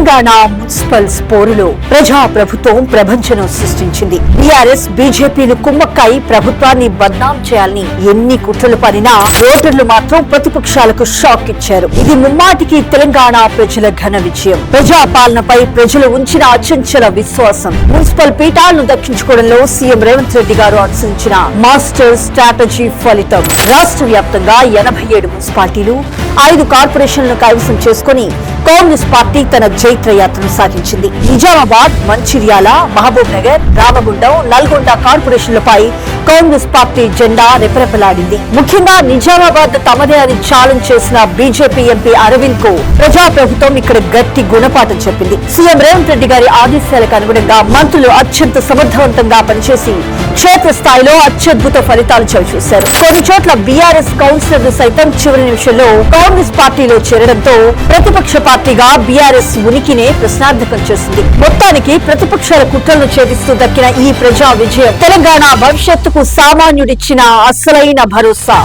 Telangana municipal పోరులో ప్రజా ప్రభుత్వం ప్రభంజనం సృష్టించింది. బీఆర్ఎస్ బీజేపీలు కుమ్మక్కై ప్రభుత్వాన్ని బద్నాం చేయాలని ఎన్ని కుట్రలు పనినా ఓటర్లు మాత్రం ప్రతిపక్షాలకు షాక్ ఇచ్చారు. ఇది ముమ్మాటికి తెలంగాణ ప్రజల ఘన విజయం. ప్రజా పాలనపై ప్రజలు ఉంచిన అచంచల విశ్వాసం మున్సిపల్ పీఠాలను దక్కించుకోవడంలో సీఎం రేవంత్ రెడ్డి గారు అనుసరించిన మాస్టర్ స్ట్రాటజీ ఫలితం. రాష్ట్ర వ్యాప్తంగా 87 మున్సిపాలిటీలు 5 కార్పొరేషన్లను కైవసం చేసుకుని కాంగ్రెస్ పార్టీ తన జైత్రయాత్రను సాగించింది. నిజామాబాద్, మంచిర్యాల, మహబూబ్ నగర్, రామగుండం, నల్గొండ కార్పొరేషన్లపై కాంగ్రెస్ పార్టీ జెండా రెపరెపలాడింది. ముఖ్యంగా నిజామాబాద్ తమదే అని ఛాలెంజ్ చేసిన బీజేపీ ఎంపీ అరవింద్ కు ప్రజా ప్రభుత్వం ఇక్కడ గట్టి గుణపాఠం చెప్పింది. సీఎం రేవంత్ రెడ్డి గారి ఆదేశాలకు అనుగుణంగా మంత్రులు అత్యంత సమర్థవంతంగా పనిచేసి క్షేత్రస్థాయిలో అత్యద్భుత ఫలితాలు చవిచూశారు. కొన్ని చోట్ల బీఆర్ఎస్ కౌన్సిలర్లు సైతం చివరి నిమిషంలో కాంగ్రెస్ పార్టీలో చేరడంతో ప్రతిపక్ష పార్టీగా బీఆర్ఎస్ ఉనికినే ప్రశ్నార్థకం చేసింది. మొత్తానికి ప్రతిపక్షాల కుట్రలను ఛేదిస్తూ దక్కిన ఈ ప్రజా విజయం తెలంగాణ భవిష్యత్తుకు సామాన్యుడిచ్చిన అసలైన భరోసా.